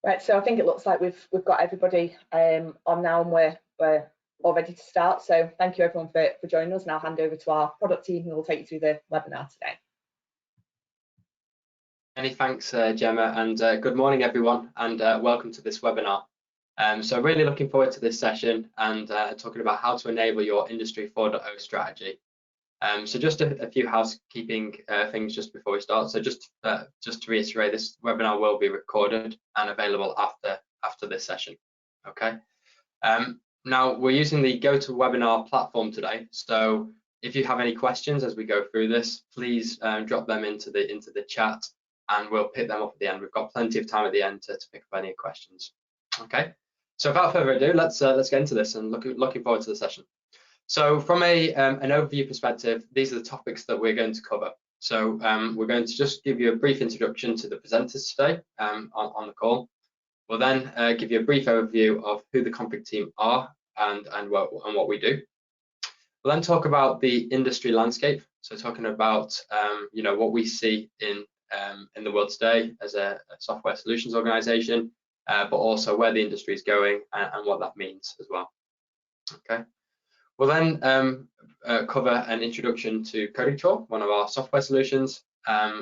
Right, so I think it looks like we've got everybody on now, and we're all ready to start. So thank you everyone for joining us, and I'll hand over to our product team who will take you through the webinar today. Many thanks, Gemma, and good morning everyone, and welcome to this webinar. So really looking forward to this session and talking about how to enable your Industry 4.0 strategy. So just a few housekeeping things just before we start. So just to reiterate, this webinar will be recorded and available after this session. Okay. Now we're using the GoToWebinar platform today. So if you have any questions as we go through this, please drop them into the chat, and we'll pick them up at the end. We've got plenty of time at the end to pick up any questions. Okay. So without further ado, let's get into this, and looking forward to the session. So from an overview perspective, these are the topics that we're going to cover. So we're going to just give you a brief introduction to the presenters today on the call. We'll then give you a brief overview of who the config team are and what we do. We'll then talk about the industry landscape. So talking about what we see in the world today as a software solutions organization, but also where the industry is going and what that means as well. Okay. We'll then cover an introduction to Coding Control, one of our software solutions.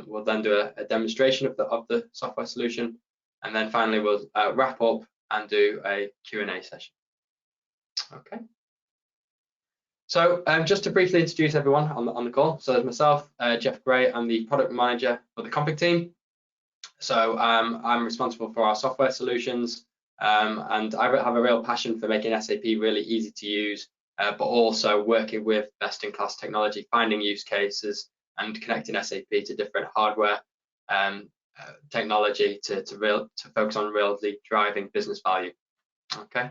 We'll then do a demonstration of the software solution, and then finally we'll wrap up and do a Q&A session. Okay. So just to briefly introduce everyone on the call. So there's myself, Jeff Gray. I'm the product manager for the config team. So I'm responsible for our software solutions, and I have a real passion for making SAP really easy to use, but also working with best-in-class technology, finding use cases and connecting SAP to different hardware technology to focus on really driving business value. Okay.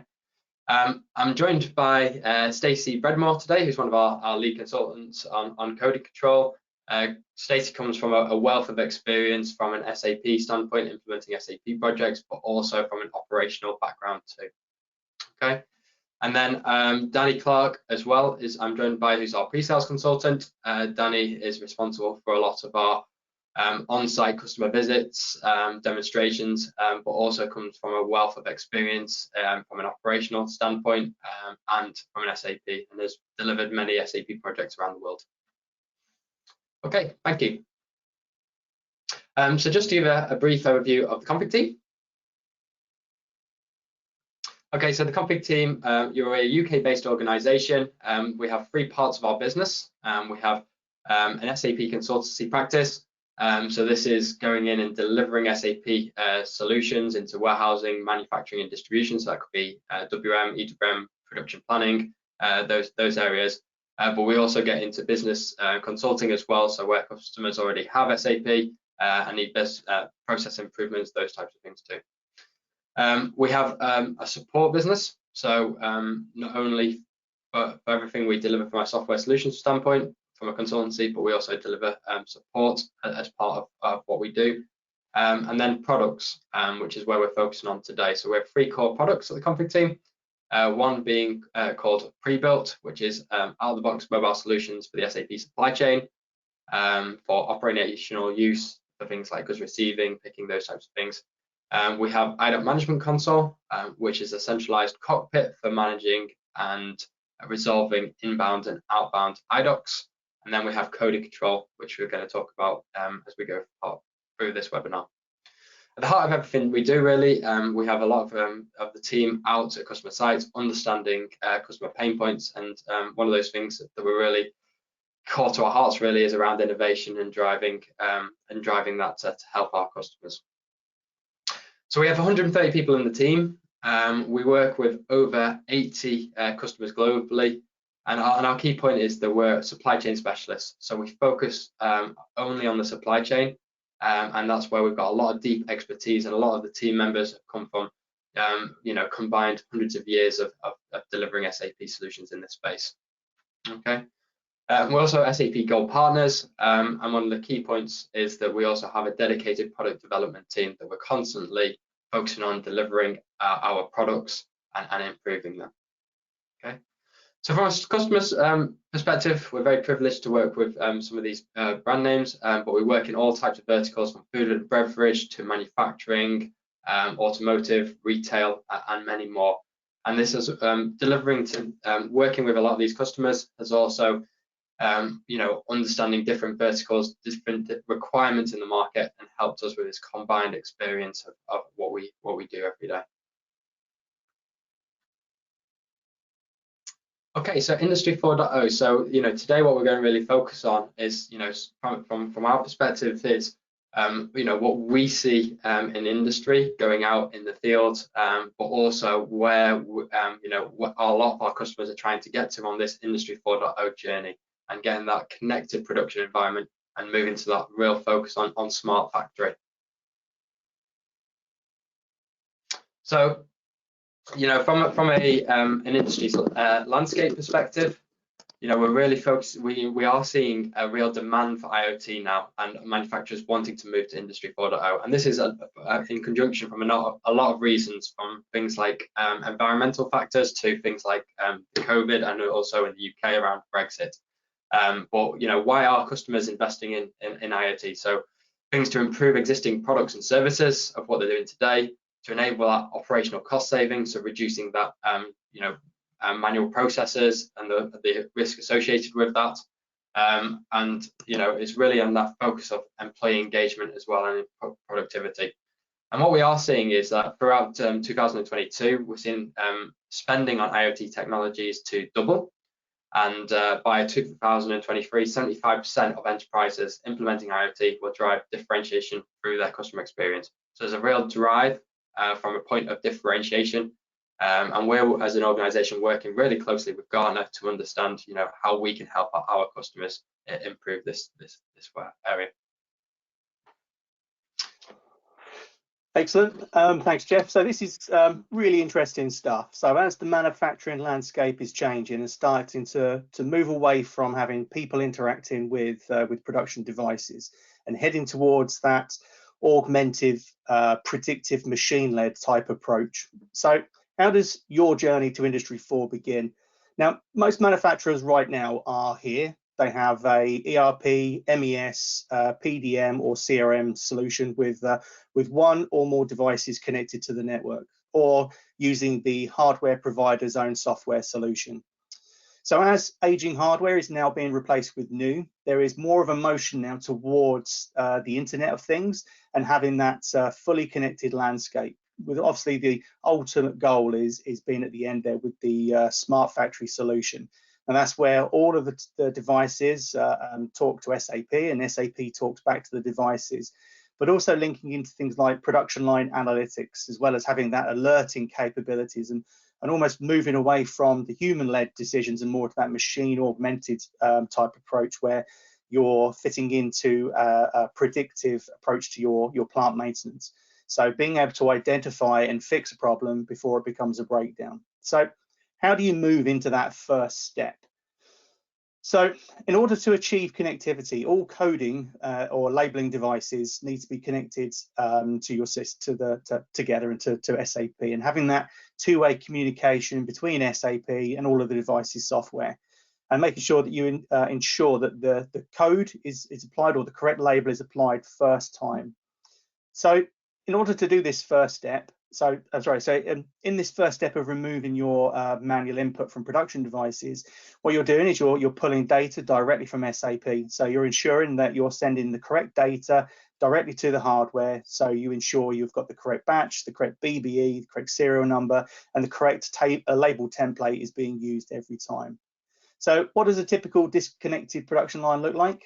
I'm joined by Stacey Bredmore today, who's one of our lead consultants on Coding Control. Stacey comes from a wealth of experience from an SAP standpoint, implementing SAP projects, but also from an operational background too. Okay. And then Danny Clark as well I'm joined by, who's our pre-sales consultant. Danny is responsible for a lot of our on-site customer visits, demonstrations, but also comes from a wealth of experience from an operational standpoint and from an SAP, and has delivered many SAP projects around the world. Okay, thank you. So just to give a brief overview of the config team. Okay, so the config team, you're a UK-based organization. We have three parts of our business. We have an SAP consultancy practice. So this is going in and delivering SAP solutions into warehousing, manufacturing, and distribution. So that could be WM, EWM, production planning, those areas. But we also get into business consulting as well. So where customers already have SAP and need best process improvements, those types of things too. We have a support business, so not only for everything we deliver from a software solutions standpoint, from a consultancy, but we also deliver support as part of what we do. And then products, which is where we're focusing on today. So we have three core products at the config team. One being called Pre-Built, which is out-of-the-box mobile solutions for the SAP supply chain, for operational use for things like goods receiving, picking, those types of things. We have IDOC Management Console, which is a centralized cockpit for managing and resolving inbound and outbound IDOCs. And then we have Coding Control, which we're going to talk about as we go through this webinar. At the heart of everything we do, really, we have a lot of the team out at customer sites, understanding customer pain points. And one of those things that we're really core to our hearts really is around innovation and driving that to help our customers. So we have 130 people in the team. We work with over 80 customers globally, and our key point is that we're supply chain specialists. So we focus only on the supply chain, and that's where we've got a lot of deep expertise, and a lot of the team members have come from combined hundreds of years of delivering SAP solutions in this space. Okay. We're also SAP Gold partners, and one of the key points is that we also have a dedicated product development team that we're constantly focusing on delivering our products and improving them. Okay, so from a customer's perspective, we're very privileged to work with some of these brand names, but we work in all types of verticals, from food and beverage to manufacturing, automotive, retail, and many more. And this is delivering to working with a lot of these customers has also understanding different verticals, different requirements in the market, and helped us with this combined experience of what we do every day. Okay, so Industry 4.0. So today what we're going to really focus on is from our perspective is what we see in industry going out in the field, but also where what a lot of our customers are trying to get to on this Industry 4.0 journey, and getting that connected production environment and moving to that real focus on smart factory. So from an industry landscape perspective, we're really focused. We are seeing a real demand for IoT now, and manufacturers wanting to move to Industry 4.0. And this is in conjunction from a lot of reasons, from things like environmental factors to things like COVID, and also in the UK around Brexit. But why are customers investing in IoT? So things to improve existing products and services of what they're doing today, to enable that operational cost savings, so reducing that manual processes and the risk associated with that, and it's really on that focus of employee engagement as well, and productivity. And what we are seeing is that throughout 2022, we're seeing spending on IoT technologies to double, and by 2023, 75% of enterprises implementing IoT will drive differentiation through their customer experience. So there's a real drive from a point of differentiation, and we're, as an organisation, working really closely with Gartner to understand, how we can help our customers improve this area. Excellent. Thanks, Jeff. So this is really interesting stuff. So as the manufacturing landscape is changing and starting to move away from having people interacting with production devices and heading towards that augmented, predictive, machine-led type approach. So how does your journey to Industry 4 begin? Now, most manufacturers right now are here. They have a ERP, MES, PDM or CRM solution with one or more devices connected to the network, or using the hardware provider's own software solution. So as aging hardware is now being replaced with new, there is more of a motion now towards the Internet of Things and having that fully connected landscape. With obviously the ultimate goal is being at the end there with the smart factory solution. And that's where all of the devices talk to SAP, and SAP talks back to the devices, but also linking into things like production line analytics, as well as having that alerting capabilities, and almost moving away from the human-led decisions and more to that machine-augmented type approach, where you're fitting into a predictive approach to your plant maintenance. So being able to identify and fix a problem before it becomes a breakdown. So how do you move into that first step? So in order to achieve connectivity, all coding or labeling devices need to be connected to your system, together and to SAP, and having that two-way communication between SAP and all of the devices software, and making sure that you ensure that the code is applied, or the correct label is applied first time. So in order to do this first step, in this first step of removing your manual input from production devices, what you're doing is you're pulling data directly from SAP. So you're ensuring that you're sending the correct data directly to the hardware. So you ensure you've got the correct batch, the correct BBE, the correct serial number, and the correct label template is being used every time. So what does a typical disconnected production line look like?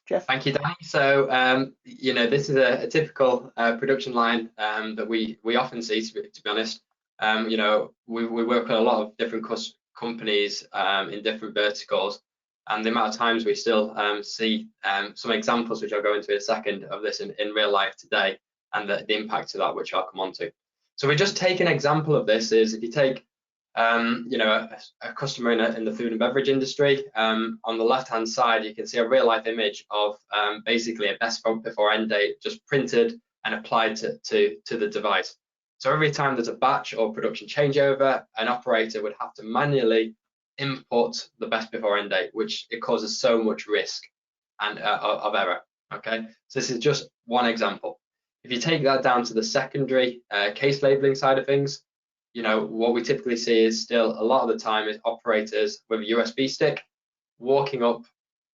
Jeff? Thank you, Danny. So, this is a typical production line that we often see, to be honest. We work with a lot of different companies in different verticals, and the amount of times we still see some examples, which I'll go into in a second, of this in real life today, and the impact of that, which I'll come on to. So we just take an example of this is, if you take a customer in the food and beverage industry, on the left-hand side, you can see a real-life image of basically a best before end date just printed and applied to the device. So every time there's a batch or production changeover, an operator would have to manually input the best before end date, which it causes so much risk and of error. Okay, so this is just one example. If you take that down to the secondary case labeling side of things, what we typically see is still a lot of the time is operators with a USB stick walking up,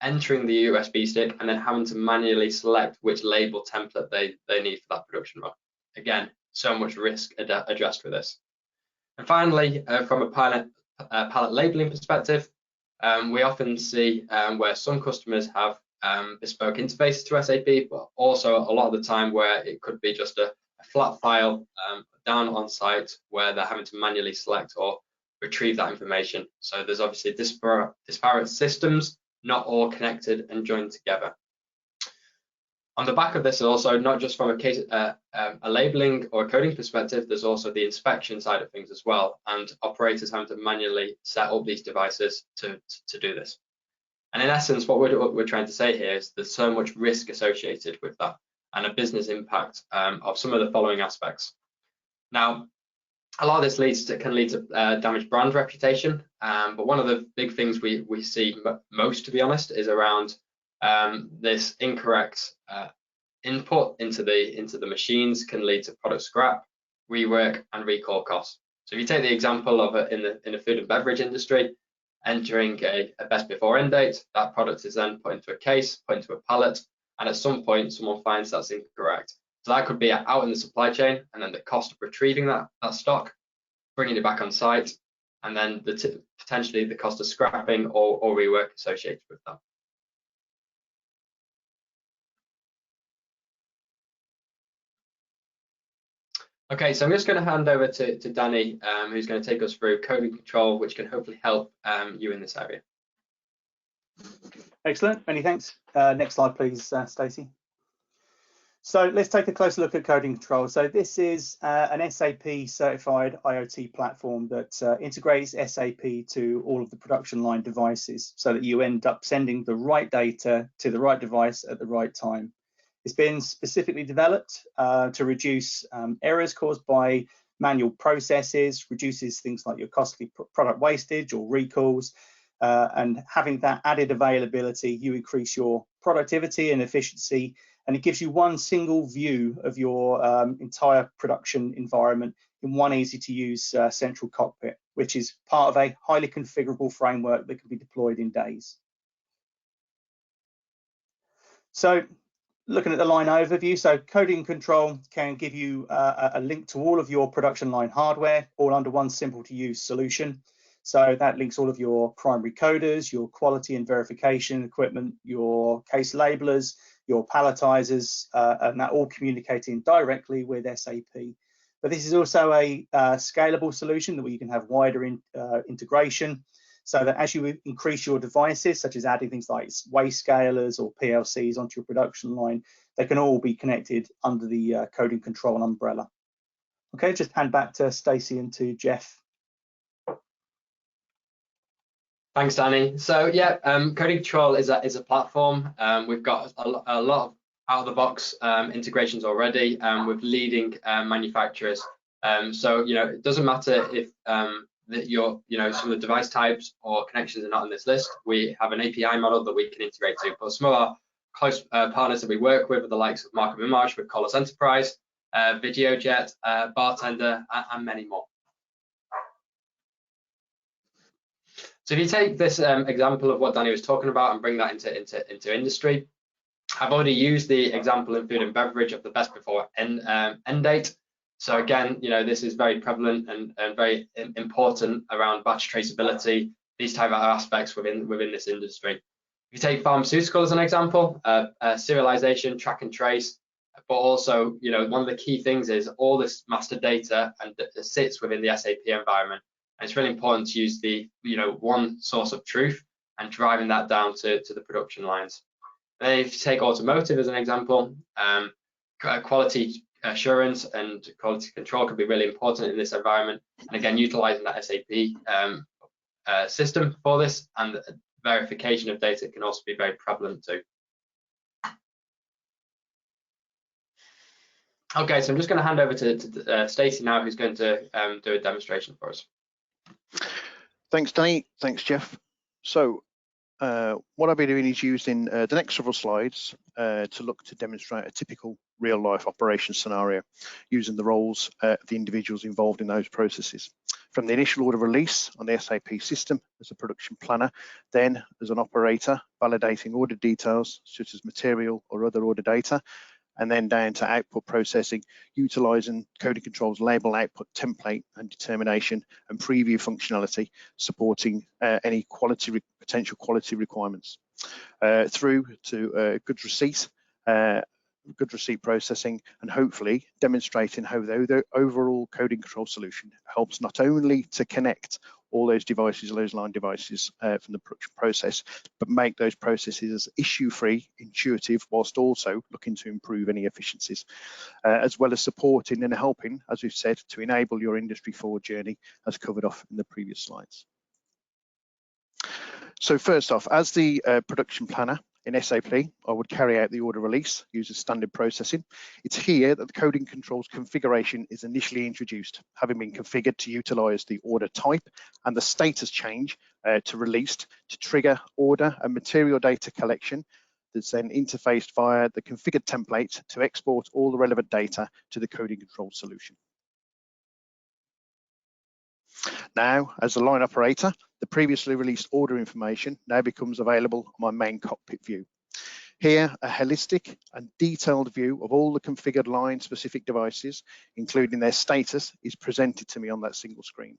entering the USB stick, and then having to manually select which label template they need for that production run. Again, so much risk addressed with this. And finally, from a pallet labeling perspective, we often see where some customers have bespoke interfaces to SAP, but also a lot of the time where it could be just a flat file down on site where they're having to manually select or retrieve that information. So there's obviously disparate systems, not all connected and joined together. On the back of this, also not just from a labeling or a coding perspective, there's also the inspection side of things as well, and operators having to manually set up these devices to do this. And in essence, what we're trying to say here is there's so much risk associated with that, and a business impact of some of the following aspects. Now, a lot of this can lead to damaged brand reputation, but one of the big things we see most, to be honest, is around this incorrect input into the machines can lead to product scrap, rework, and recall costs. So if you take the example of in the food and beverage industry, entering a best before end date, that product is then put into a case, put into a pallet, and at some point someone finds that's incorrect. So that could be out in the supply chain, and then the cost of retrieving that stock, bringing it back on site, and then potentially the cost of scrapping or rework associated with that. Okay, so I'm just going to hand over to Danny, who's going to take us through coding control, which can hopefully help you in this area. Excellent, many thanks. Next slide, please, Stacey. So let's take a closer look at coding control. So this is an SAP certified IoT platform that integrates SAP to all of the production line devices so that you end up sending the right data to the right device at the right time. It's been specifically developed to reduce errors caused by manual processes, reduces things like your costly product wastage or recalls, and having that added availability, you increase your productivity and efficiency, and it gives you one single view of your entire production environment in one easy to use central cockpit, which is part of a highly configurable framework that can be deployed in days. So looking at the line overview, so coding control can give you a link to all of your production line hardware, all under one simple to use solution. So that links all of your primary coders, your quality and verification equipment, your case labelers, your palletizers, and that all communicating directly with SAP. But this is also a scalable solution where you can have wider integration, so that as you increase your devices, such as adding things like weigh scalers or PLCs onto your production line, they can all be connected under the coding control umbrella. Okay, just hand back to Stacey and to Jeff. Thanks, Danny. So yeah, coding control is a platform. We've got a lot of out-of-the-box integrations already with leading manufacturers. So it doesn't matter if that some of the device types or connections are not on this list. We have an API model that we can integrate to. But some of our close partners that we work with are the likes of Markham & Marsh with Colors Enterprise, VideoJet, Bartender, and many more. So if you take this example of what Danny was talking about and bring that into industry, I've already used the example in food and beverage of the best before end date. So again, this is very prevalent and very important around batch traceability, these type of aspects within this industry. If you take pharmaceutical as an example, serialization, track and trace, but also, one of the key things is all this master data and sits within the SAP environment. And it's really important to use the, one source of truth and driving that down to the production lines. And if you take automotive as an example, quality assurance and quality control can be really important in this environment. And again, utilizing that SAP system for this, and verification of data can also be very prevalent too. Okay, so I'm just going to hand over to Stacey now, who's going to do a demonstration for us. Thanks, Danny. Thanks, Jeff. So what I'll be doing is using the next several slides to look to demonstrate a typical real-life operation scenario using the roles of the individuals involved in those processes. From the initial order release on the SAP system as a production planner, then as an operator validating order details such as material or other order data, and then down to output processing, utilizing Coding Control's label output template and determination and preview functionality, supporting any potential quality requirements, through to goods receipt processing, and hopefully demonstrating how the overall Coding Control solution helps not only to connect all those devices, those line devices from the production process, but make those processes as issue-free, intuitive, whilst also looking to improve any efficiencies, as well as supporting and helping, as we've said, to enable your industry forward journey, as covered off in the previous slides. So first off, as the production planner in SAP, I would carry out the order release using standard processing. It's here that the Coding Control's configuration is initially introduced, having been configured to utilize the order type and the status change to released to trigger order and material data collection that's then interfaced via the configured template to export all the relevant data to the Coding Control solution. Now, as a line operator, the previously released order information now becomes available on my main cockpit view. Here, a holistic and detailed view of all the configured line-specific devices, including their status, is presented to me on that single screen.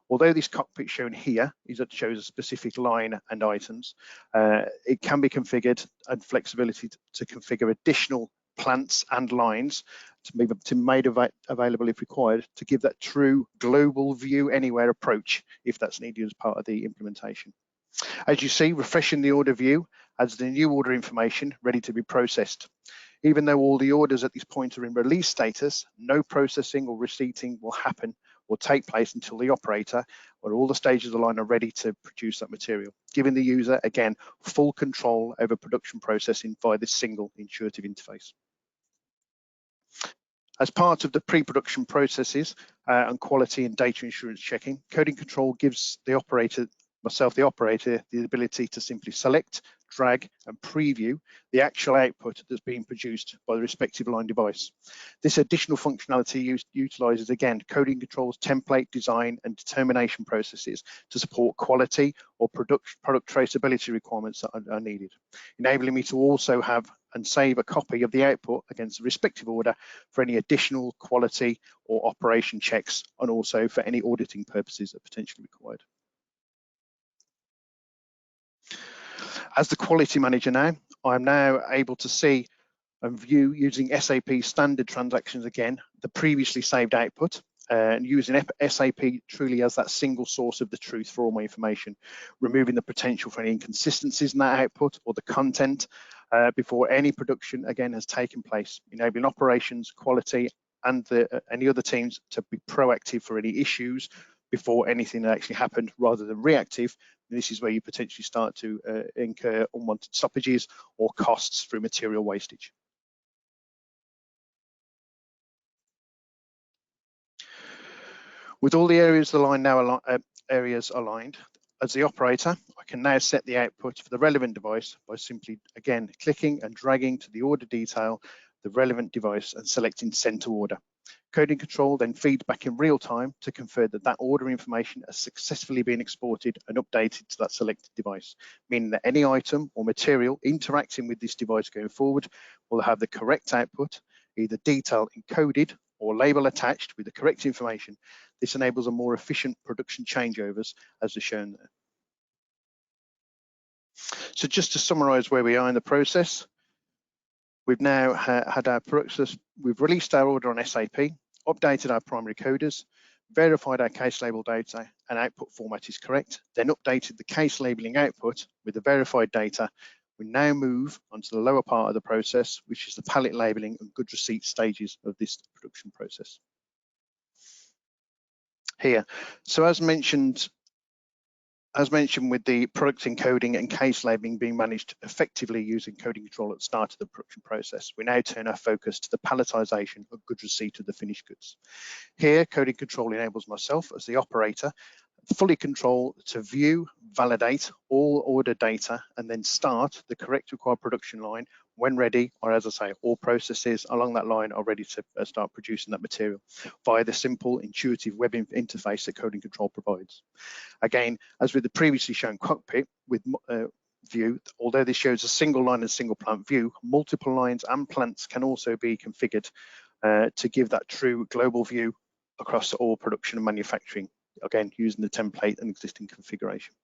Although this cockpit shown here shows a specific line and items, it can be configured and flexibility to configure additional plants and lines to be made available if required, to give that true global view anywhere approach if that's needed as part of the implementation. As you see, refreshing the order view adds the new order information ready to be processed. Even though all the orders at this point are in release status, no processing or receipting will happen or take place until the operator or all the stages of the line are ready to produce that material, giving the user, again, full control over production processing via this single intuitive interface. As part of the pre-production processes and quality and data assurance checking, Coding Control gives the operator, myself, the operator, the ability to simply select, drag and preview the actual output that's being produced by the respective line device. This additional functionality utilizes, again, Coding Control's template design and determination processes to support quality or product traceability requirements that are needed, enabling me to also have and save a copy of the output against the respective order for any additional quality or operation checks, and also for any auditing purposes that are potentially required. As the quality manager now, I'm now able to see and view, using SAP standard transactions again, the previously saved output, and using SAP truly as that single source of the truth for all my information, removing the potential for any inconsistencies in that output or the content before any production again has taken place, enabling operations, quality and any other teams to be proactive for any issues before anything actually happened, rather than reactive. And this is where you potentially start to incur unwanted stoppages or costs through material wastage. With all the areas of the line now aligned, as the operator, I can now set the output for the relevant device by simply, again, clicking and dragging to the order detail, the relevant device, and selecting send to order. Coding Control then feeds back in real time to confirm that that order information has successfully been exported and updated to that selected device, meaning that any item or material interacting with this device going forward will have the correct output, either detail encoded or label attached with the correct information. This enables a more efficient production changeovers, as is shown there. So just to summarize where we are in the process, we've now had our process, we've released our order on SAP, updated our primary coders, verified our case label data and output format is correct, then updated the case labeling output with the verified data. We now move onto the lower part of the process, which is the pallet labeling and goods receipt stages of this production process. Here, so as mentioned with the product encoding and case labeling being managed effectively using Coding Control at the start of the production process, we now turn our focus to the palletisation of goods receipt of the finished goods. Here, Coding Control enables myself as the operator fully control to view, validate all order data, and then start the correct required production line when ready, or as I say, all processes along that line are ready to start producing that material via the simple, intuitive web interface that Coding Control provides. Again, as with the previously shown cockpit with view, although this shows a single line and single plant view, multiple lines and plants can also be configured to give that true global view across all production and manufacturing, again using the template and existing configuration.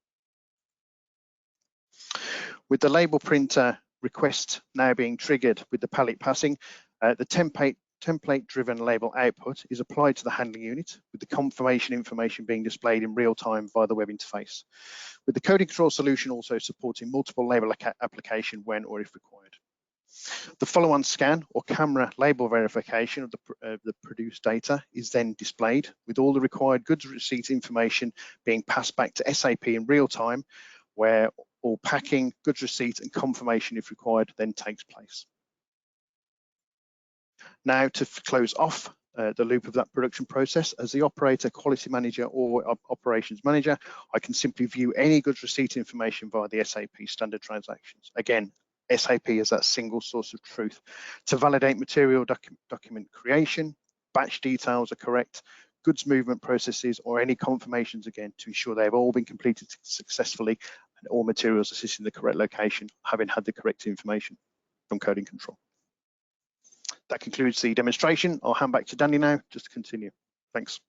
With the label printer request now being triggered with the pallet passing, the template driven label output is applied to the handling unit, with the confirmation information being displayed in real time via the web interface, with the Coding Control solution also supporting multiple label application when or if required. The follow-on scan or camera label verification of the produced data is then displayed, with all the required goods receipt information being passed back to SAP in real time, where all packing, goods receipt and confirmation if required then takes place. Now to close off the loop of that production process, as the operator, quality manager or operations manager, I can simply view any goods receipt information via the SAP standard transactions. Again, SAP is that single source of truth to validate material document creation, batch details are correct, goods movement processes, or any confirmations, again, to ensure they have all been completed successfully and all materials are sitting in the correct location, having had the correct information from Coding Control. That concludes the demonstration. I'll hand back to Danny now just to continue. Thanks.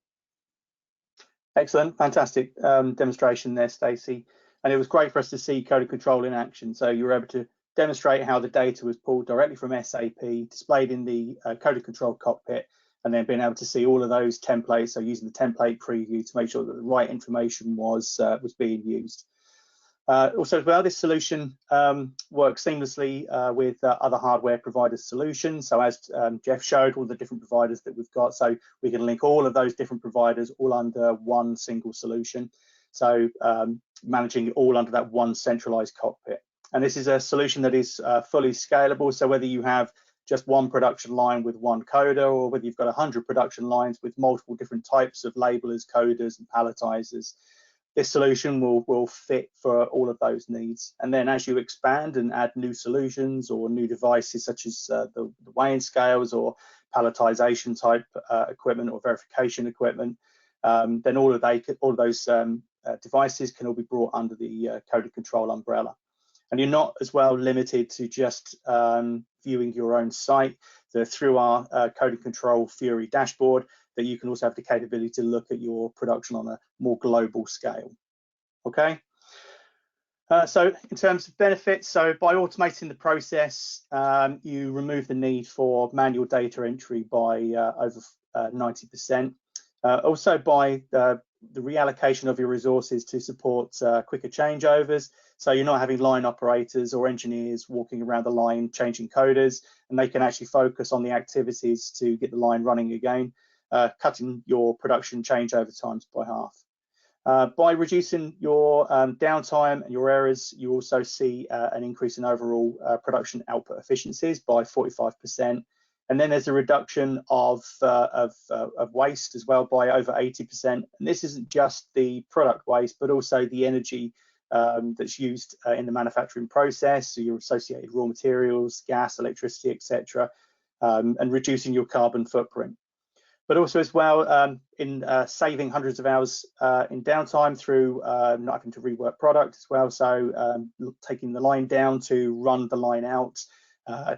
Excellent, fantastic demonstration there, Stacey. And it was great for us to see Coding Control in action. So you were able to demonstrate how the data was pulled directly from SAP, displayed in the Coding Control cockpit, and then being able to see all of those templates. So using the template preview to make sure that the right information was being used. Also as well, this solution works seamlessly with other hardware providers' solutions. So as Jeff showed, all the different providers that we've got, so we can link all of those different providers all under one single solution. So managing it all under that one centralized cockpit. And this is a solution that is fully scalable. So whether you have just one production line with one coder, or whether you've got 100 production lines with multiple different types of labelers, coders, and palletizers, this solution will fit for all of those needs. And then as you expand and add new solutions or new devices, such as the weighing scales or palletization type equipment or verification equipment, then all of those devices can all be brought under the Coding Control umbrella. And you're not as well limited to just viewing your own site. So through our Coding Control Fury dashboard, that you can also have the capability to look at your production on a more global scale. Okay. So in terms of benefits, so by automating the process, you remove the need for manual data entry by over 90%. Also by the reallocation of your resources to support quicker changeovers. So you're not having line operators or engineers walking around the line changing coders, and they can actually focus on the activities to get the line running again, cutting your production changeover times by half. By reducing your downtime and your errors, you also see an increase in overall production output efficiencies by 45%. And then there's a reduction of waste as well by over 80%. And this isn't just the product waste, but also the energy that's used in the manufacturing process, so your associated raw materials, gas, electricity, etc., and reducing your carbon footprint. But also as well in saving hundreds of hours in downtime through not having to rework product as well. So taking the line down to run the line out,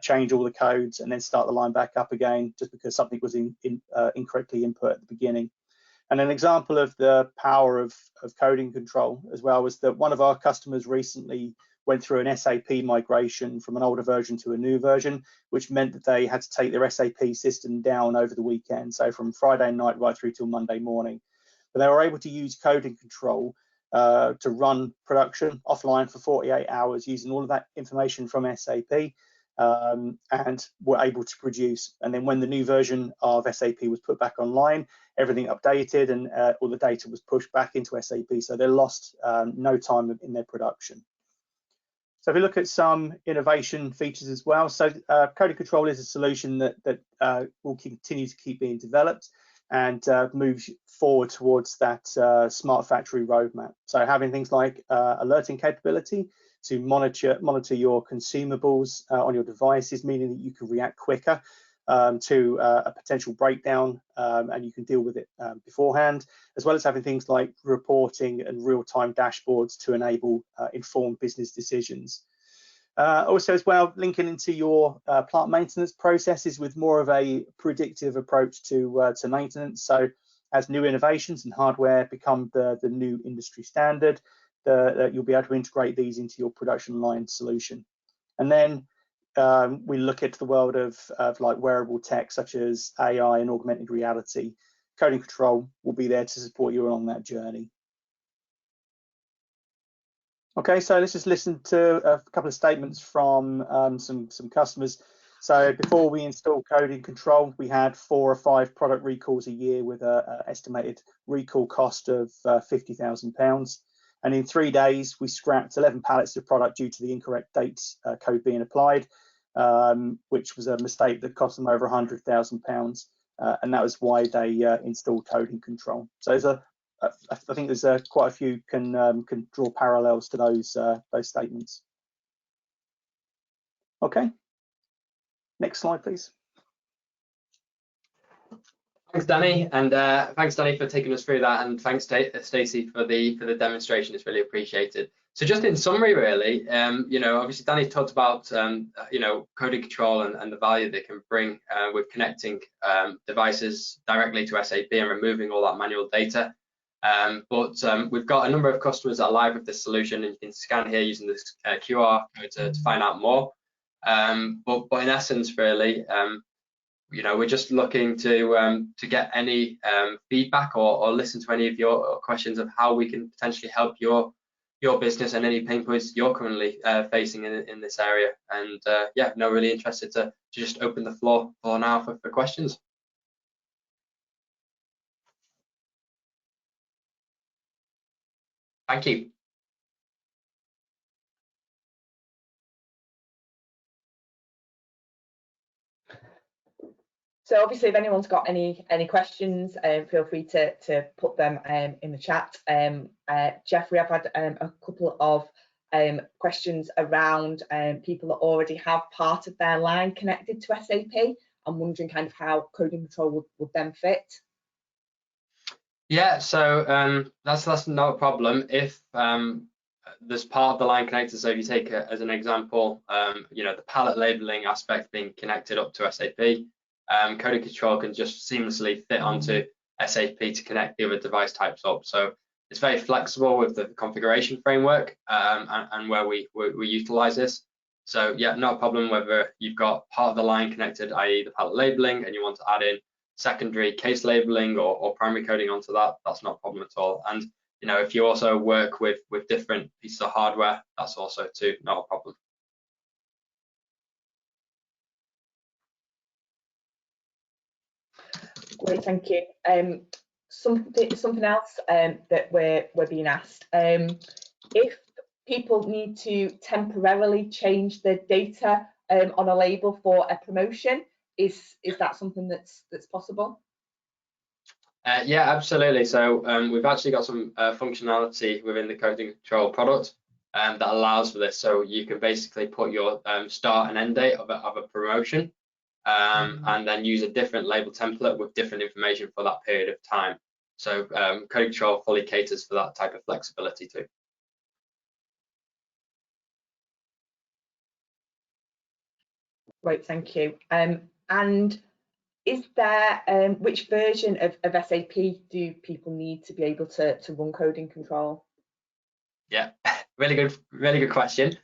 change all the codes, and then start the line back up again just because something was incorrectly input at the beginning. And an example of the power of Coding Control as well was that one of our customers recently went through an SAP migration from an older version to a new version, which meant that they had to take their SAP system down over the weekend, so from Friday night right through till Monday morning. But they were able to use Coding Control to run production offline for 48 hours using all of that information from SAP, and were able to produce. And then when the new version of SAP was put back online, everything updated and all the data was pushed back into SAP, so they lost no time in their production. So if we look at some innovation features as well, so Coding Control is a solution that will continue to keep being developed, and move forward towards that smart factory roadmap. So having things like alerting capability to monitor your consumables on your devices, meaning that you can react quicker to a potential breakdown, and you can deal with it beforehand, as well as having things like reporting and real-time dashboards to enable informed business decisions. Also as well, linking into your plant maintenance processes with more of a predictive approach to maintenance. So as new innovations and hardware become the new industry standard, you'll be able to integrate these into your production line solution. And then we look at the world of like wearable tech such as AI and augmented reality. Coding Control will be there to support you along that journey. Okay, so let's just listen to a couple of statements from some customers. So before we installed Coding Control, we had 4 or 5 product recalls a year with an estimated recall cost of £50,000. And in 3 days, we scrapped 11 pallets of product due to the incorrect dates code being applied, which was a mistake that cost them over £100,000. And that was why they installed Coding Control. So I think there's quite a few can draw parallels to those statements. Okay, next slide, please. Thanks, Danny, and thanks, Danny, for taking us through that, and thanks, Stacey, for the demonstration. It's really appreciated. So, just in summary, really, you know, obviously, Danny talked about you know, Coding Control and the value they can bring with connecting devices directly to SAP and removing all that manual data. But we've got a number of customers that are live with this solution, and you can scan here using this QR code to find out more. But in essence, really, you know, we're just looking to get any feedback or listen to any of your questions of how we can potentially help your business and any pain points you're currently facing in this area. And yeah, no, really interested to just open the floor for now for questions. Thank you. So obviously, if anyone's got any questions, feel free to put them in the chat. Jeffrey, I've had a couple of questions around people that already have part of their line connected to SAP. I'm wondering kind of how Coding Control would then fit. Yeah, so that's not a problem if there's part of the line connected. So if you take it as an example, you know, the pallet labeling aspect being connected up to SAP, Coding Control can just seamlessly fit onto SAP to connect the other device types up. So it's very flexible with the configuration framework and where we utilize this. So yeah, not a problem whether you've got part of the line connected, i.e. the pallet labeling, and you want to add in secondary case labeling or primary coding onto that. That's not a problem at all. And you know, if you also work with different pieces of hardware, that's also too not a problem. Great, thank you. Something else that we're being asked, if people need to temporarily change the data on a label for a promotion, is that something that's possible? Yeah, absolutely. So we've actually got some functionality within the Coding Control product that allows for this. So you can basically put your start and end date of a promotion, and then use a different label template with different information for that period of time. So Coding Control fully caters for that type of flexibility too. Great, thank you. And is there which version of SAP do people need to be able to run Coding Control? Yeah, really good question.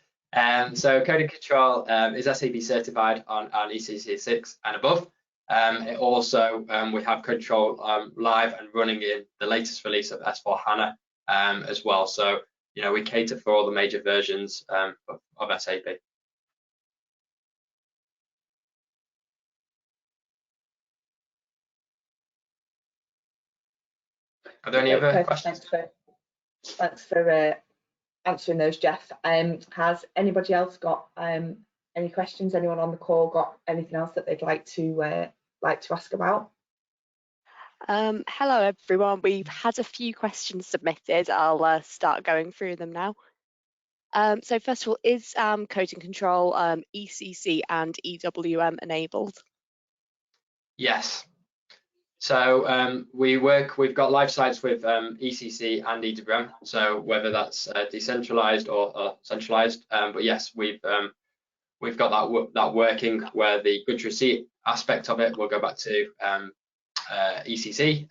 So Coding Control is SAP certified on ECC 6 and above. It also we have Coding Control live and running in the latest release of S/4HANA as well. So you know, we cater for all the major versions of SAP. Are there any other questions? Thanks for answering those, Jeff. Has anybody else got any questions? Anyone on the call got anything else that they'd like to ask about? Hello everyone, we've had a few questions submitted. I'll start going through them now. So first of all, is coding control ECC and EWM enabled? Yes. So we've got live sites with ECC and EWM. So whether that's decentralized or centralized, but yes, we've got that working where the goods receipt aspect of it will go back to ECC.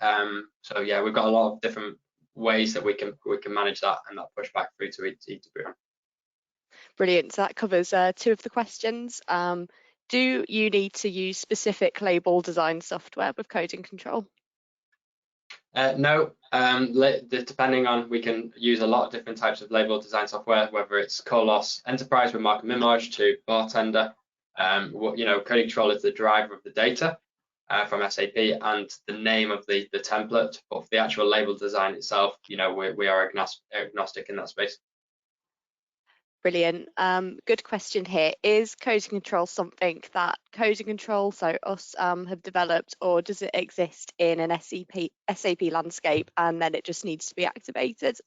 So yeah, we've got a lot of different ways that we can manage that and that push back through to EWM. Brilliant. So that covers two of the questions. Do you need to use specific label design software with coding control? No, depending on, we can use a lot of different types of label design software, whether it's Colos Enterprise with Mark and Mimage to Bartender. Coding control is the driver of the data from SAP and the name of the template, but for the actual label design itself, we are agnostic in that space. Brilliant. Good question here. Is coding control something that coding control, so us, have developed, or does it exist in an SAP landscape and then it just needs to be activated?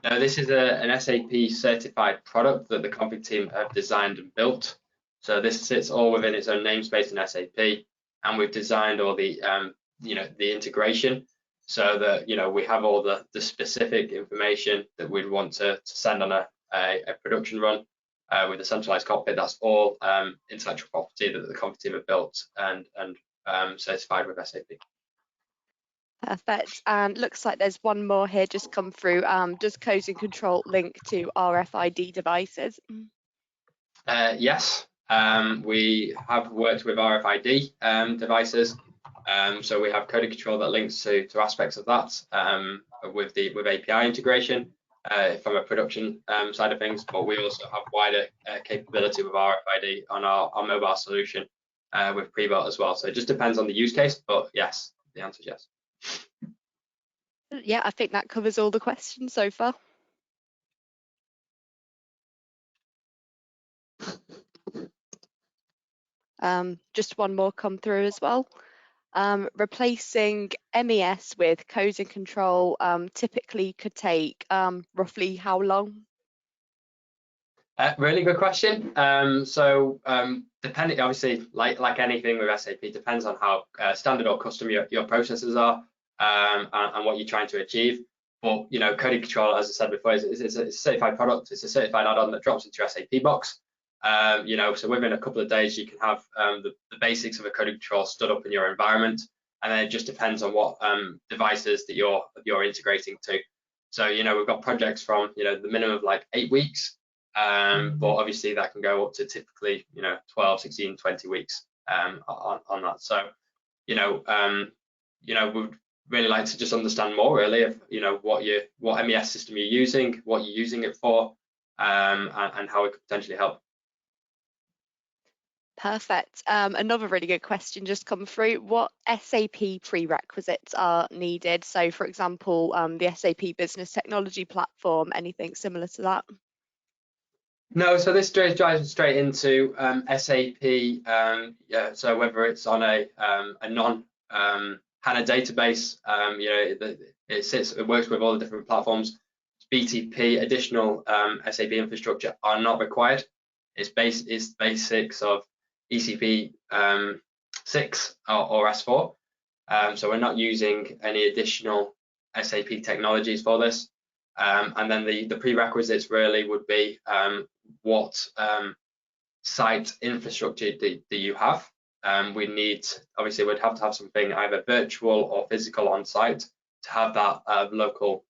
No, this is an SAP certified product that the config team have designed and built. So this sits all within its own namespace in SAP, and we've designed all the the integration so that we have all the specific information that we'd want to send on a production run with a centralized cockpit. That's all intellectual property that the config team have built and certified with SAP. Perfect. And looks like there's one more here just come through. Does coding control link to RFID devices? Yes, we have worked with RFID devices. So we have coding control that links to aspects of that with API integration from a production side of things, but we also have wider capability with RFID on our mobile solution with pre-built as well. So it just depends on the use case, but yes, the answer is yes. Yeah, I think that covers all the questions so far. Just one more come through as well. Replacing MES with coding control typically could take roughly how long? Really good question. Depending, obviously, like anything with SAP, depends on how standard or custom your processes are and what you're trying to achieve. But coding control, as I said before, is a certified product. It's a certified add-on that drops into your SAP box. So within a couple of days, you can have the basics of a coding control stood up in your environment, and then it just depends on what devices that you're integrating to. So we've got projects from the minimum of like 8 weeks. But obviously that can go up to typically 12, 16, 20 weeks on that. So we'd really like to just understand more really of what MES system you're using, what you're using it for, and how it could potentially help. Perfect. Another really good question just come through. What SAP prerequisites are needed? So for example, the SAP Business Technology Platform, anything similar to that? No, so this drives straight into SAP. So whether it's on a non HANA database, it works with all the different platforms. BTP, additional SAP infrastructure are not required. It's basics of ECP 6 or S4. So we're not using any additional SAP technologies for this. And then the prerequisites really would be what site infrastructure do you have? We'd have to have something either virtual or physical on site to have that local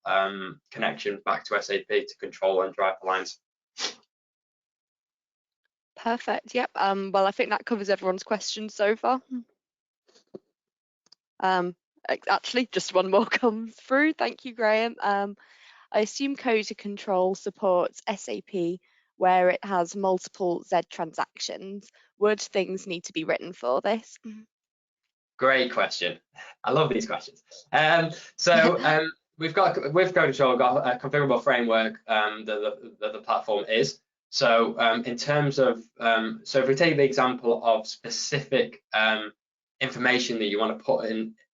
connection back to SAP to control and drive the lines. Perfect. Yep. Well, I think that covers everyone's questions so far. Actually, just one more comes through. Thank you, Graham. I assume coding control supports SAP where it has multiple Z transactions. Would things need to be written for this? Great question. I love these questions. We've got with coding control, we've got a configurable framework that the platform is. So in terms of, so if we take the example of specific information that you want to put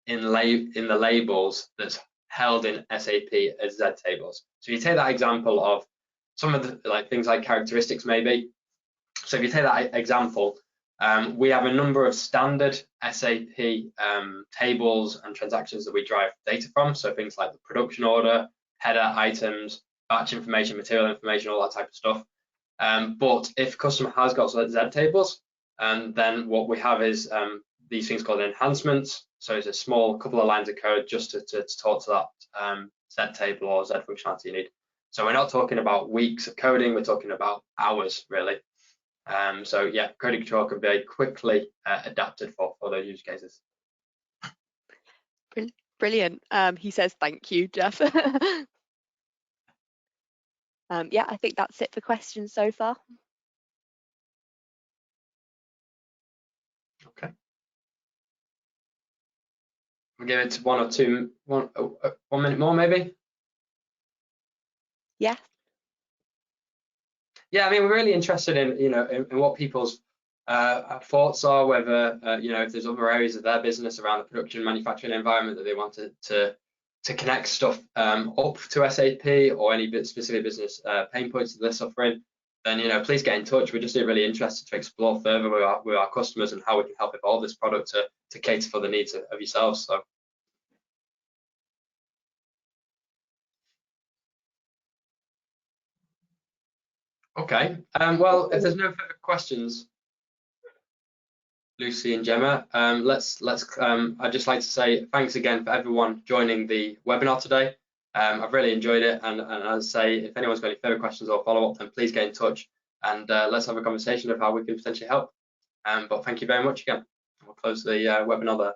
in the labels that's held in SAP as Z tables. So you take that example of some of the things like characteristics maybe. So if you take that example, we have a number of standard SAP tables and transactions that we drive data from. So things like the production order, header items, batch information, material information, all that type of stuff. But if customer has got Z tables, then what we have is these things called enhancements. So it's a small couple of lines of code just to talk to that Z table or Z functionality you need. So we're not talking about weeks of coding, we're talking about hours really. So yeah, coding control can be quickly adapted for those use cases. Brilliant. He says thank you, Jeff. Yeah, I think that's it for questions so far. Okay. We'll give it 1 minute more maybe. Yeah. Yeah, I mean, we're really interested in, in what people's thoughts are, whether, if there's other areas of their business around the production manufacturing environment that they want to connect stuff up to SAP, or any specific business pain points that they're suffering, then, please get in touch. We're just really interested to explore further with our customers and how we can help evolve this product to cater for the needs of yourselves. So. Okay, well, if there's no further questions, Lucy and Gemma, I'd just like to say thanks again for everyone joining the webinar today. I've really enjoyed it, and as I say, if anyone's got any further questions or follow-up, then please get in touch and let's have a conversation of how we can potentially help. But thank you very much again. We'll close the webinar there.